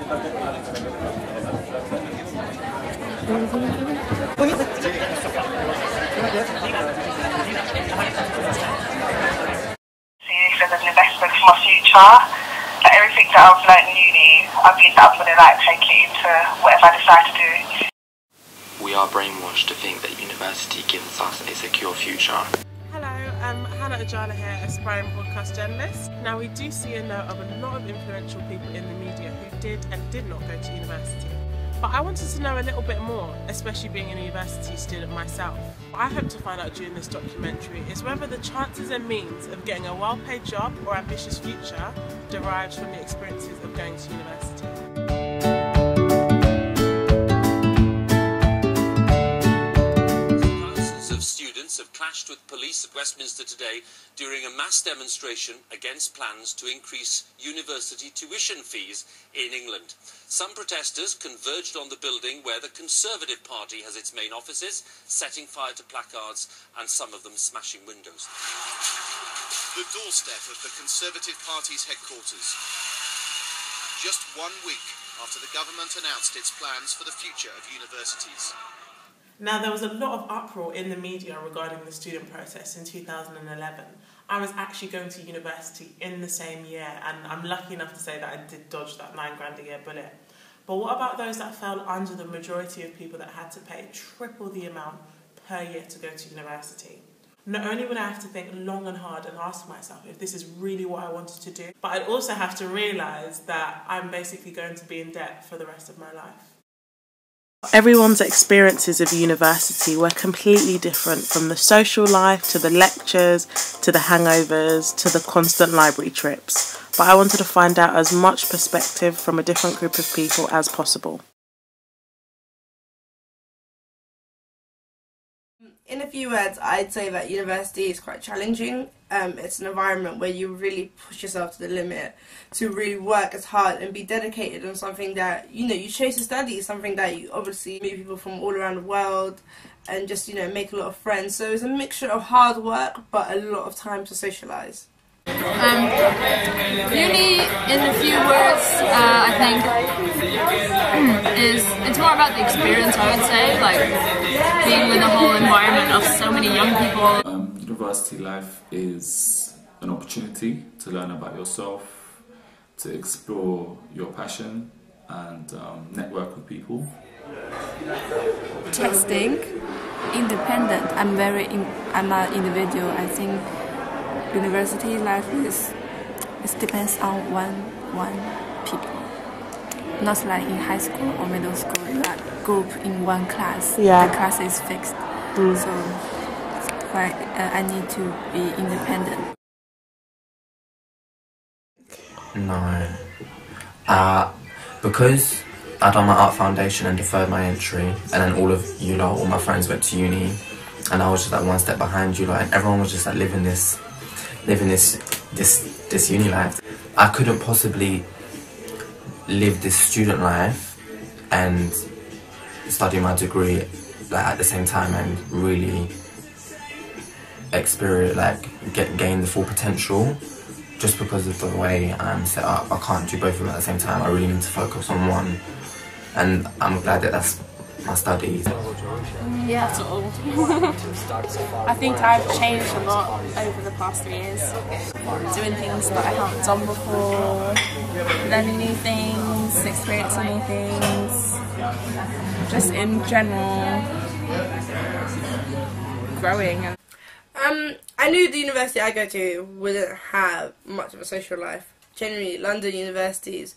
As an investment for my future. Like everything that I've learnt in uni, I believe that I'm going to take it into whatever I decide to do. We are brainwashed to think that university gives us a secure future. Hello, Hannah Ajala here, aspiring broadcast journalist. Now we do see and know of a lot of influential people in the media who did and did not go to university. But I wanted to know a little bit more, especially being a university student myself. What I hope to find out during this documentary is whether the chances and means of getting a well-paid job or ambitious future derives from the experiences of going to university. Students have clashed with police at Westminster today during a mass demonstration against plans to increase university tuition fees in England. Some protesters converged on the building where the Conservative Party has its main offices, setting fire to placards and some of them smashing windows. The doorstep of the Conservative Party's headquarters. Just 1 week after the government announced its plans for the future of universities. Now, there was a lot of uproar in the media regarding the student protest in 2011. I was actually going to university in the same year, and I'm lucky enough to say that I did dodge that £9 a year bullet. But what about those that fell under the majority of people that had to pay triple the amount per year to go to university? Not only would I have to think long and hard and ask myself if this is really what I wanted to do, but I'd also have to realise that I'm basically going to be in debt for the rest of my life. Everyone's experiences of university were completely different, from the social life to the lectures to the hangovers to the constant library trips. But I wanted to find out as much perspective from a different group of people as possible. In a few words, I'd say that university is quite challenging. It's an environment where you really push yourself to the limit, to really work as hard and be dedicated on something that, you choose to study, something that you obviously meet people from all around the world and just, make a lot of friends. So it's a mixture of hard work, but a lot of time to socialise. Uni, in a few words, I think, it's more about the experience, I would say, like being with a whole environment of so many young people. University life is an opportunity to learn about yourself, to explore your passion and network with people. Testing, independent. I'm an individual. I think university life it depends on one people. Not like in high school or middle school, you are group in one class. Yeah. The class is fixed. So I need to be independent. No. Because I done my art foundation and deferred my entry, and then all my friends went to uni, and I was just like one step behind you lot, and everyone was just like living this uni life. I couldn't possibly live this student life and study my degree at the same time and really experience, gain the full potential, just because of the way I'm set up. I can't do both of them at the same time. I really need to focus on one, and I'm glad that that's my studies. Yeah, at all. I think I've changed a lot over the past 3 years. Doing things that I haven't done before, learning new things, experiencing new things, just in general, growing. I knew the university I go to wouldn't have much of a social life. Generally, London universities,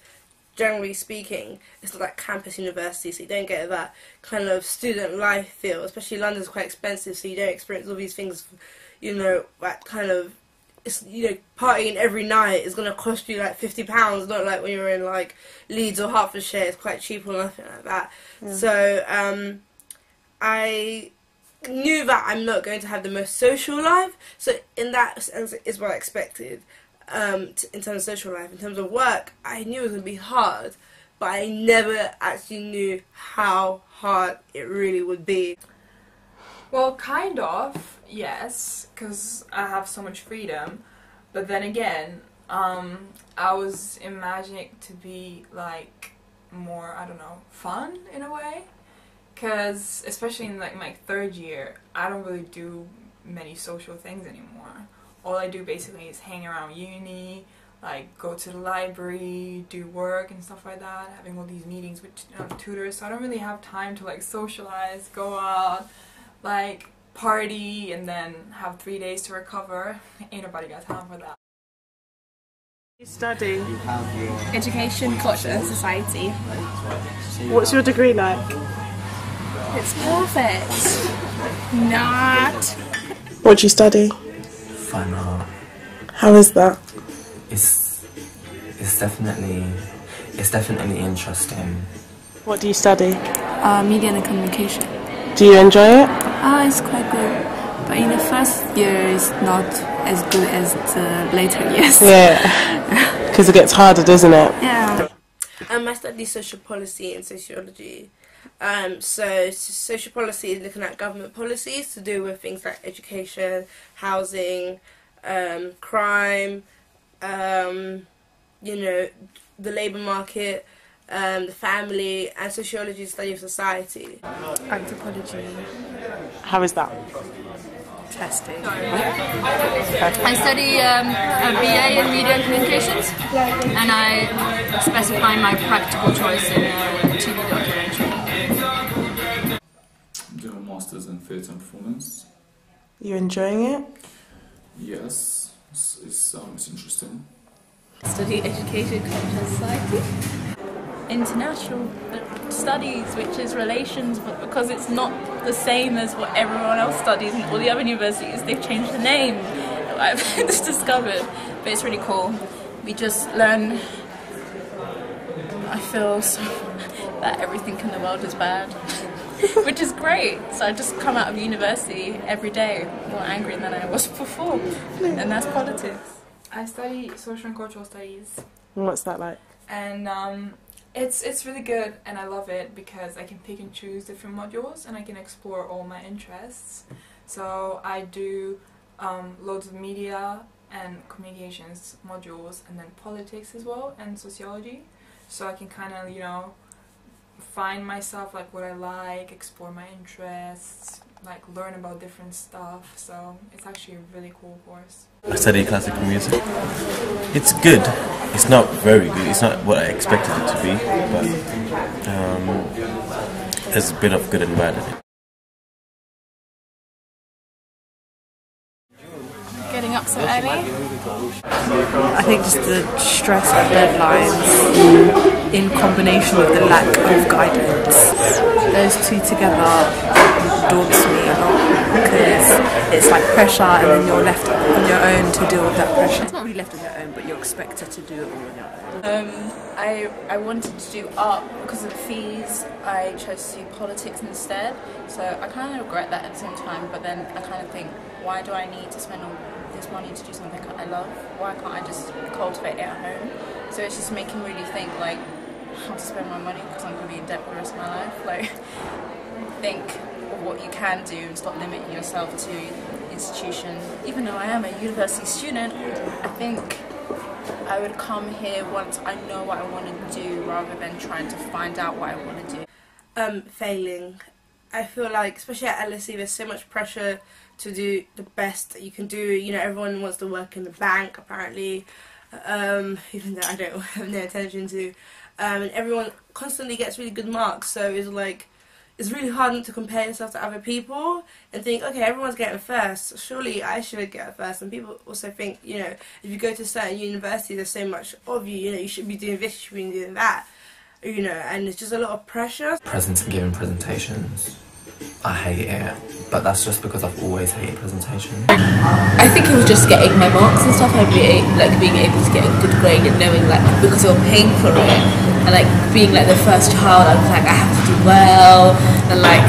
generally speaking, it's not like campus university, so you don't get that kind of student life feel. Especially London's quite expensive, so you don't experience all these things, that kind of, partying every night is going to cost you like £50, not like when you're in like Leeds or Hertfordshire, it's quite cheap or nothing like that. Yeah. So I knew that I'm not going to have the most social life, so in that sense is what I expected. In terms of social life. In terms of work, I knew it was going to be hard, but I never actually knew how hard it really would be. Well, kind of, yes, because I have so much freedom, but then again, I was imagining it to be like more, I don't know, fun in a way. Because especially in like my 3rd year, I don't really do many social things anymore. All I do basically is hang around uni, like go to the library, do work and stuff like that, having all these meetings with tutors, so I don't really have time to like socialize, go out, like party, and then have 3 days to recover. Ain't nobody got time for that. You study? Education, culture and society. What's your degree like? It's perfect. Not. What do you study? Fine art. How is that? It's definitely interesting. What do you study? Media and communication. Do you enjoy it? It's quite good. But in the first year, it's not as good as the later years. Yeah, because it gets harder, doesn't it? Yeah. I study social policy and sociology. So social policy is looking at government policies to do with things like education, housing, crime, you know, the labour market, the family, and sociology is study of society. Anthropology. How is that? Interesting. I study a BA in Media and Communications, and I specify my practical choice in TV documentary. I'm doing a Masters in Theatre and Performance. You enjoying it? Yes, it's interesting. Study education, culture and society. International studies, which is relations, but because it's not the same as what everyone else studies in all the other universities, they've changed the name. I've just discovered, but it's really cool. We just learn. I feel so that everything in the world is bad, which is great. So I just come out of university every day more angry than I was before, and that's politics. I study social and cultural studies. And what's that like? And it's really good, and I love it because I can pick and choose different modules and I can explore all my interests. So I do loads of media and communications modules, and then politics as well, and sociology. So I can kind of, you know, find myself, like what I like, explore my interests, like learn about different stuff. So it's actually a really cool course. I study classical music. It's good. It's not very good. It's not what I expected it to be, but there's a bit of good and bad in it. Getting up so early? I think just the stress of deadlines in combination with the lack of guidance, those two together daunts me a lot, because it's like pressure and then you're left on your own to deal with that pressure. It's not really left on your own, but you're expected to do it all on your own. I wanted to do art because of the fees. I chose to do politics instead, so I kind of regret that at the same time, but then I kind of think, why do I need to spend all this money to do something I love? Why can't I just cultivate it at home? So it's just making me really think like how to spend my money, because I'm going to be in debt for the rest of my life. Like, think of what you can do and stop limiting yourself to institution. Even though I am a university student, I think I would come here once I know what I want to do rather than trying to find out what I want to do. Failing. I feel like, especially at LSE, there's so much pressure to do the best that you can do. You know, everyone wants to work in the bank, apparently, even though I don't have no attention to. And everyone constantly gets really good marks, so it's like, it's really hard not to compare yourself to other people and think, okay, everyone's getting first, surely I should get first. And people also think, you know, if you go to certain universities, there's so much of you, you know, you should be doing this, you should be doing that, you know, and it's just a lot of pressure. Giving presentations, I hate it, but that's just because I've always hated presentations. I think it was just getting my marks and stuff, and being able to get a good grade and knowing, like, because you're paying for it, and like being like the first child, I was like, I have to do well, and like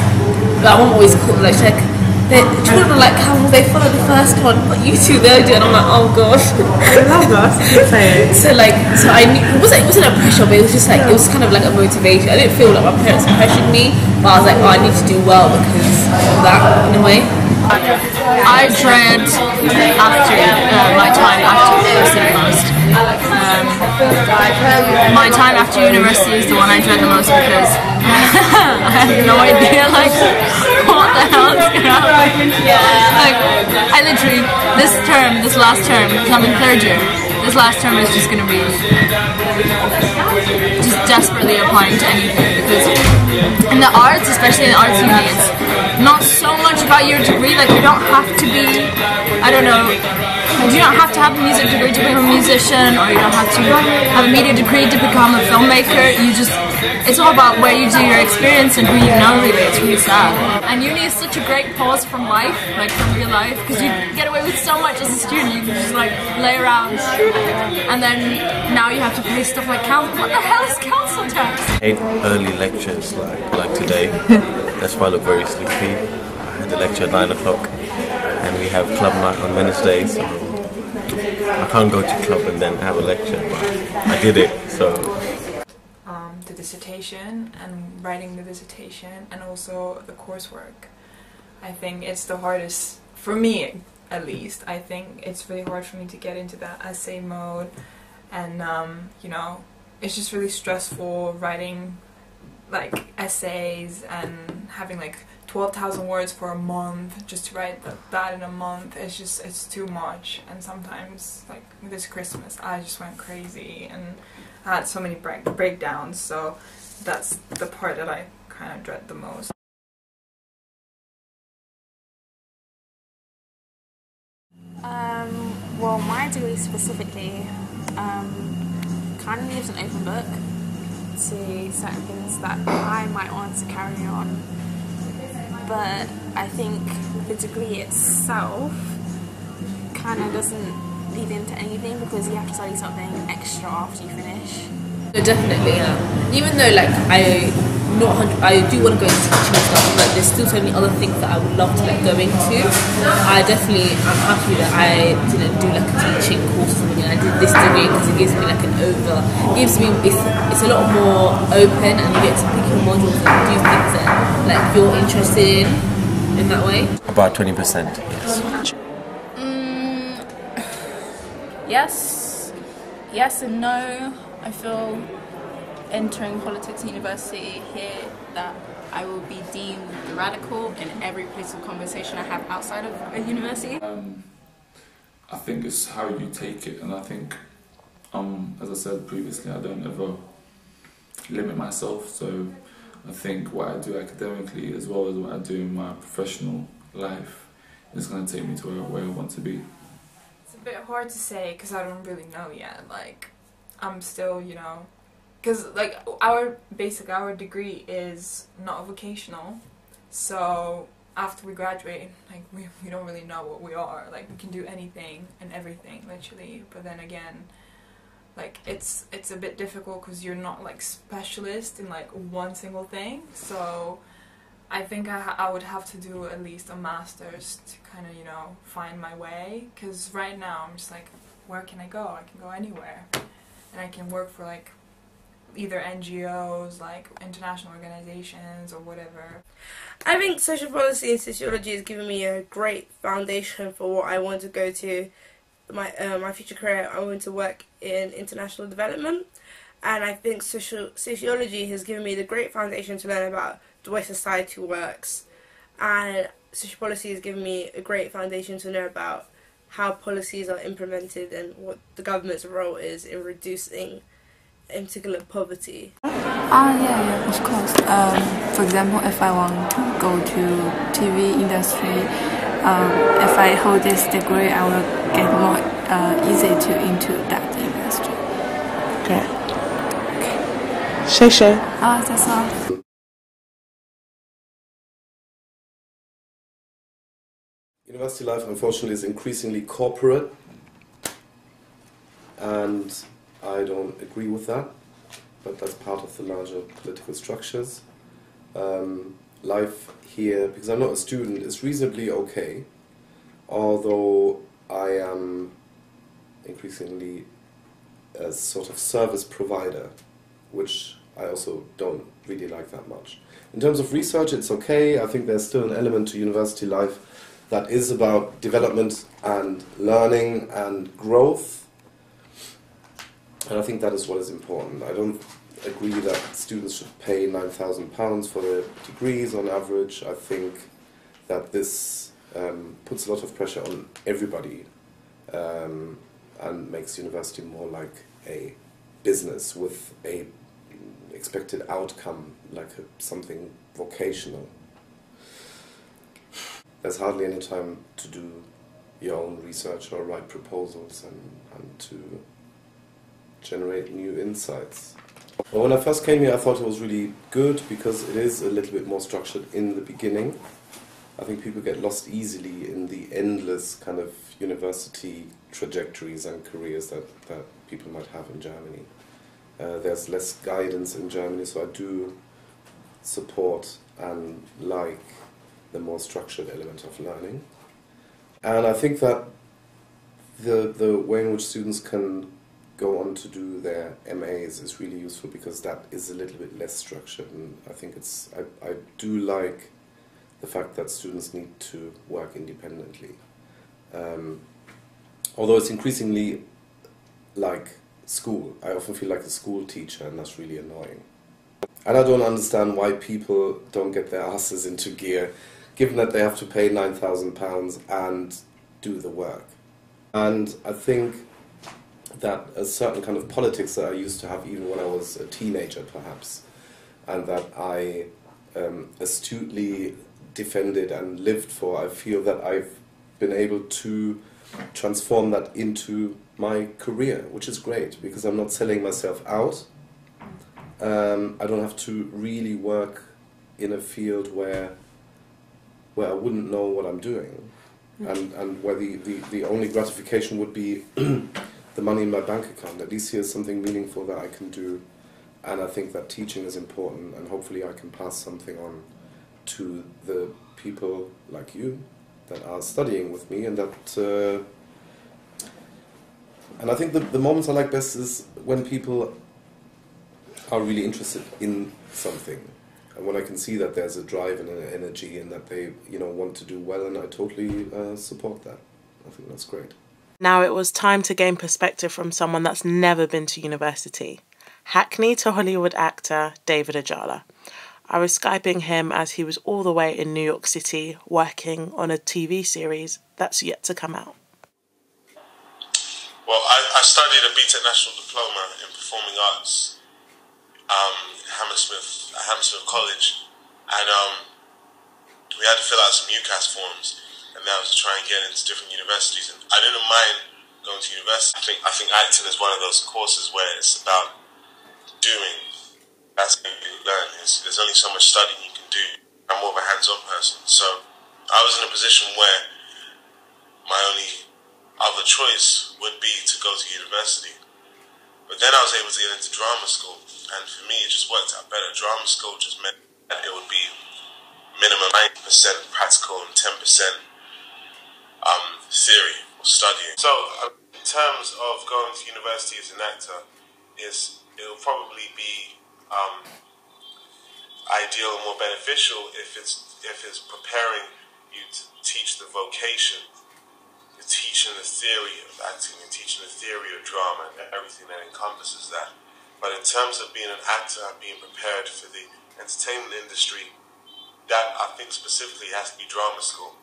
I'm always cool, like the children are like, how will they follow the first one, but you two they do, and I'm like, oh gosh. I love that. So I knew, it wasn't a pressure, but it was just like, it was kind of like a motivation. I didn't feel like my parents pressured me, but I was like, oh, I need to do well because of that, in a way. I dread my time after first and most. my time after university is the one I dread the most because I have no idea like what the hell is gonna happen. Like I literally this last term, because I'm in third year, this last term is just gonna be just desperately applying to anything, because in the arts, especially in the arts uni, it's not so much about your degree. Like you don't have to be, I don't know, you don't have to have a music degree to become a musician, or you don't have to have a media degree to become a filmmaker. It's all about where you do your experience and who you know, really. It's really sad. And uni is such a great pause from life, like from real life, because you get away with so much as a student. You can just like lay around, and then now you have to pay stuff like council. What the hell is council tax? 8 early lectures like today. That's why I look very sleepy. I had a lecture at 9 o'clock, and we have club night on Wednesday, so I can't go to club and then have a lecture, but I did it, so. The dissertation and writing the dissertation, and also the coursework. I think it's the hardest, for me at least. I think it's really hard for me to get into that essay mode, and you know, it's just really stressful writing like essays and having like 12,000 words for a month just to write that in a month. It's too much, and sometimes like this Christmas I just went crazy and I had so many breakdowns, so that's the part that I kind of dread the most. Well, my degree specifically kind of leaves an open book to certain things that I might want to carry on, but I think the degree itself kind of doesn't lead into anything, because you have to study something extra after you finish. Definitely, yeah. Even though like I do want to go into teaching and stuff, but there's still so many other things that I would love to like go into. I'm happy that I didn't do like a teaching course or something, and I did this degree because it gives me like it's a lot more open, and you get to pick your modules and do things that like you're interested in that way. About 20%, yes. Yes and no. I feel entering politics at university here that I will be deemed radical in every political conversation I have outside of a university. I think it's how you take it, and I think, as I said previously, I don't ever limit myself, so I think what I do academically as well as what I do in my professional life is going to take me to where I want to be. It's a bit hard to say because I don't really know yet. Like, I'm still, you know, because like our degree is not vocational, so after we graduate, like we don't really know what we are. Like, we can do anything and everything literally, but then again, like it's a bit difficult because you're not like specialist in like one single thing. So I think I would have to do at least a master's to kind of, you know, find my way, because right now I'm just like, where can I go? I can go anywhere, and I can work for like either NGOs, like international organizations or whatever. I think social policy and sociology has given me a great foundation for what I want to go to. My future career, I want to work in international development, and I think sociology has given me the great foundation to learn about the way society works, and social policy has given me a great foundation to know about how policies are implemented and what the government's role is in reducing in particular poverty. Yeah, of course. For example, if I want to go to TV industry, if I hold this degree, I will get more easy to into that industry. Okay. Shay. That's all. University life, unfortunately, is increasingly corporate, and I don't agree with that, but that's part of the larger political structures. Life here, because I'm not a student, is reasonably okay, although I am increasingly a sort of service provider, which I also don't really like that much. In terms of research, it's okay. I think there's still an element to university life that is about development and learning and growth. And I think that is what is important. I don't agree that students should pay £9,000 for their degrees on average. I think that this puts a lot of pressure on everybody and makes university more like a business with a expected outcome, like something vocational. There's hardly any time to do your own research or write proposals and to generate new insights. Well, when I first came here I thought it was really good because it is a little bit more structured in the beginning. I think people get lost easily in the endless kind of university trajectories and careers that people might have in Germany. There's less guidance in Germany, so I do support and like the more structured element of learning. And I think that the way in which students can go on to do their MAs is really useful because that is a little bit less structured, and I think I do like the fact that students need to work independently. Although it's increasingly like school. I often feel like a school teacher, and that's really annoying. And I don't understand why people don't get their asses into gear, given that they have to pay £9,000 and do the work. And I think that a certain kind of politics that I used to have even when I was a teenager, perhaps, and that I astutely defended and lived for, I feel that I've been able to transform that into my career, which is great because I'm not selling myself out. I don't have to really work in a field where I wouldn't know what I'm doing, and where the only gratification would be the money in my bank account. At least here's something meaningful that I can do, and I think that teaching is important, and hopefully I can pass something on to the people like you that are studying with me, and that and I think the moments I like best is when people are really interested in something, and when I can see that there's a drive and an energy and that they want to do well, and I totally support that. I think that's great. Now it was time to gain perspective from someone that's never been to university. Hackney to Hollywood actor David Ajala. I was Skyping him as he was all the way in New York City working on a TV series that's yet to come out. Well, I studied a BTEC National Diploma in Performing Arts at Hammersmith College, and we had to fill out some UCAS forms, and that was to try and get into different universities. And I didn't mind going to university. I think acting is one of those courses where it's about doing. That's how you learn. There's only so much studying you can do. I'm more of a hands-on person, so I was in a position where my only other choice would be to go to university. But then I was able to get into drama school, and for me it just worked out better. Drama school just meant that it would be minimum 90% practical and 10% theory or studying. So in terms of going to university as an actor, it'll probably be ideal and more beneficial if it's preparing you to teach the vocation. You're teaching the theory of acting, you're teaching the theory of drama and everything that encompasses that. But in terms of being an actor and being prepared for the entertainment industry, that I think specifically has to be drama school,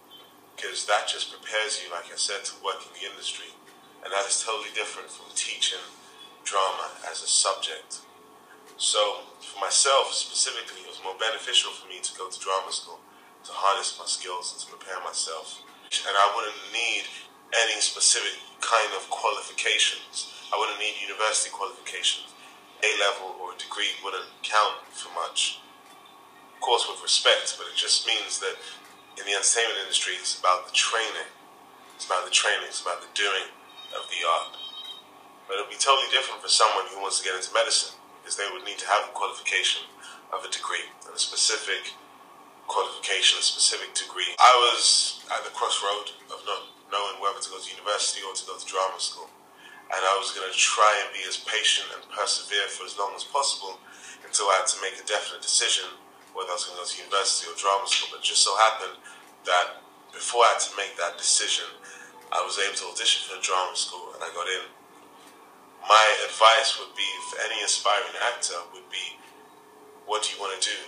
because that just prepares you, like I said, to work in the industry. And that is totally different from teaching drama as a subject. So for myself specifically, it was more beneficial for me to go to drama school, to harness my skills and to prepare myself. And I wouldn't need any specific kind of qualifications. I wouldn't need university qualifications. A-level or a degree wouldn't count for much. Of course with respect, but it just means that in the entertainment industry it's about the training. It's about the training, it's about the doing of the art. But it'll be totally different for someone who wants to get into medicine, because they would need to have a qualification of a degree, and a specific qualification, a specific degree. I was at the crossroad of not knowing whether to go to university or to go to drama school, and I was going to try and be as patient and persevere for as long as possible until I had to make a definite decision whether I was going to go to university or drama school. But it just so happened that before I had to make that decision, I was able to audition for drama school, and I got in. my advice would be for any aspiring actor would be, what do you want to do?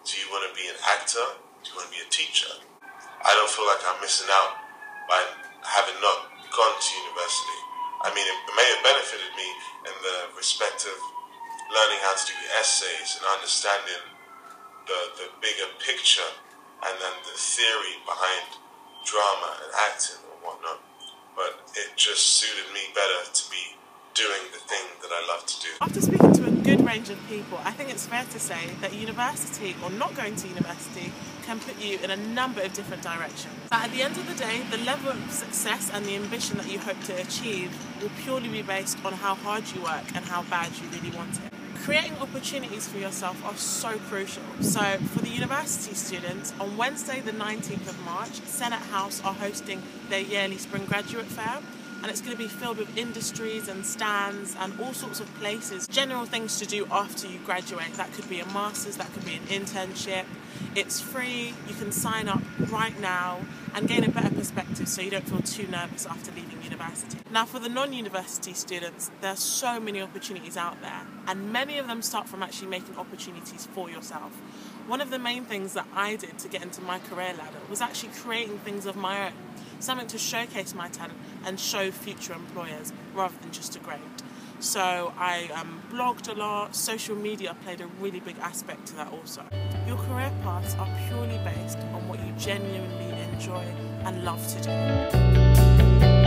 Do you want to be an actor? Do you want to be a teacher? I don't feel like I'm missing out by having not gone to university. I mean, it may have benefited me in the respect of learning how to do essays and understanding the bigger picture and then the theory behind drama and acting and whatnot. But it just suited me better to be doing the thing that I love to do. After speaking to a good range of people, I think it's fair to say that university, or not going to university, can put you in a number of different directions. But at the end of the day, the level of success and the ambition that you hope to achieve will purely be based on how hard you work and how bad you really want it. Creating opportunities for yourself are so crucial. So for the university students, on Wednesday the 19th of March, Senate House are hosting their yearly Spring Graduate Fair, and it's going to be filled with industries and stands and all sorts of places, general things to do after you graduate. That could be a master's, that could be an internship. It's free, you can sign up right now and gain a better perspective so you don't feel too nervous after leaving university. Now for the non-university students, there's so many opportunities out there, and many of them start from actually making opportunities for yourself. One of the main things that I did to get into my career ladder was actually creating things of my own, something to showcase my talent and show future employers rather than just a grade. So I blogged a lot. Social media played a really big aspect to that also. Your career paths are purely based on what you genuinely enjoy and love to do.